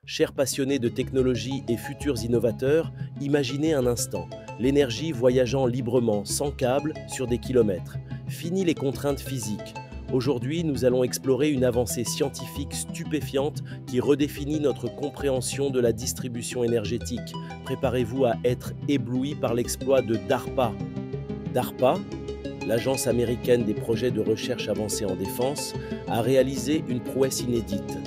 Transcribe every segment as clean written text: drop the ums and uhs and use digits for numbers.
Chers passionnés de technologie et futurs innovateurs, imaginez un instant, l'énergie voyageant librement, sans câble, sur des kilomètres. Fini les contraintes physiques. Aujourd'hui, nous allons explorer une avancée scientifique stupéfiante qui redéfinit notre compréhension de la distribution énergétique. Préparez-vous à être ébloui par l'exploit de DARPA. DARPA, l'Agence américaine des projets de recherche avancée en défense, a réalisé une prouesse inédite.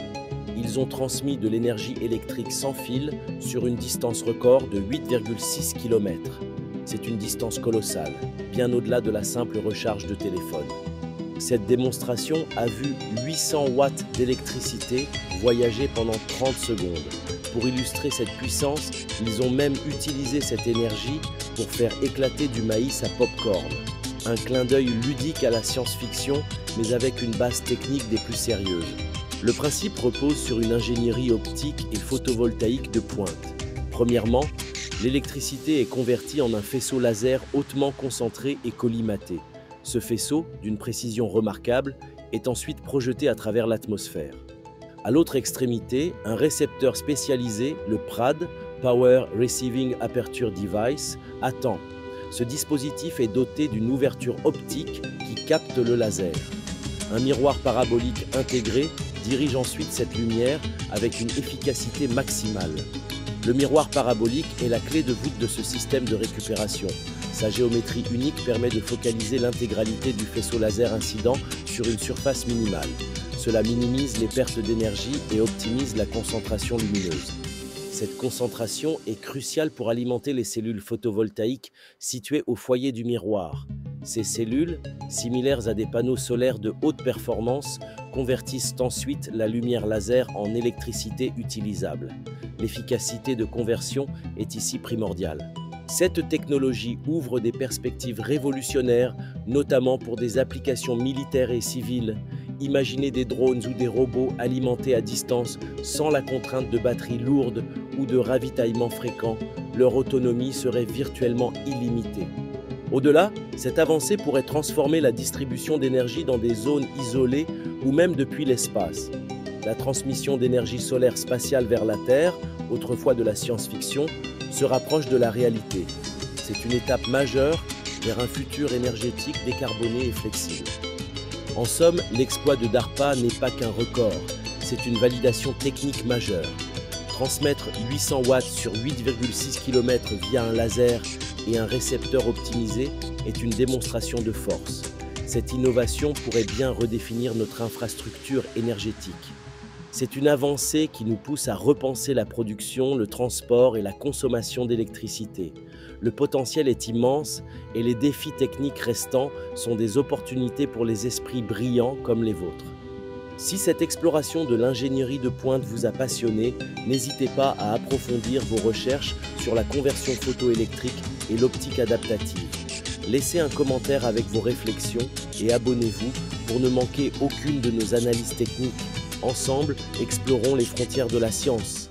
Ils ont transmis de l'énergie électrique sans fil sur une distance record de 8,6 km. C'est une distance colossale, bien au-delà de la simple recharge de téléphone. Cette démonstration a vu 800 watts d'électricité voyager pendant 30 secondes. Pour illustrer cette puissance, ils ont même utilisé cette énergie pour faire éclater du maïs à pop-corn. Un clin d'œil ludique à la science-fiction, mais avec une base technique des plus sérieuses. Le principe repose sur une ingénierie optique et photovoltaïque de pointe. Premièrement, l'électricité est convertie en un faisceau laser hautement concentré et collimaté. Ce faisceau, d'une précision remarquable, est ensuite projeté à travers l'atmosphère. À l'autre extrémité, un récepteur spécialisé, le PRAD, Power Receiving Aperture Device, attend. Ce dispositif est doté d'une ouverture optique qui capte le laser. Un miroir parabolique intégré dirige ensuite cette lumière avec une efficacité maximale. Le miroir parabolique est la clé de voûte de ce système de récupération. Sa géométrie unique permet de focaliser l'intégralité du faisceau laser incident sur une surface minimale. Cela minimise les pertes d'énergie et optimise la concentration lumineuse. Cette concentration est cruciale pour alimenter les cellules photovoltaïques situées au foyer du miroir. Ces cellules, similaires à des panneaux solaires de haute performance, convertissent ensuite la lumière laser en électricité utilisable. L'efficacité de conversion est ici primordiale. Cette technologie ouvre des perspectives révolutionnaires, notamment pour des applications militaires et civiles. Imaginez des drones ou des robots alimentés à distance sans la contrainte de batteries lourdes ou de ravitaillement fréquent. Leur autonomie serait virtuellement illimitée. Au-delà, cette avancée pourrait transformer la distribution d'énergie dans des zones isolées ou même depuis l'espace. La transmission d'énergie solaire spatiale vers la Terre, autrefois de la science-fiction, se rapproche de la réalité. C'est une étape majeure vers un futur énergétique décarboné et flexible. En somme, l'exploit de DARPA n'est pas qu'un record, c'est une validation technique majeure. Transmettre 800 watts sur 8,6 km via un laser et un récepteur optimisé est une démonstration de force. Cette innovation pourrait bien redéfinir notre infrastructure énergétique. C'est une avancée qui nous pousse à repenser la production, le transport et la consommation d'électricité. Le potentiel est immense et les défis techniques restants sont des opportunités pour les esprits brillants comme les vôtres. Si cette exploration de l'ingénierie de pointe vous a passionné, n'hésitez pas à approfondir vos recherches sur la conversion photoélectrique et l'optique adaptative. Laissez un commentaire avec vos réflexions et abonnez-vous pour ne manquer aucune de nos analyses techniques. Ensemble, explorons les frontières de la science.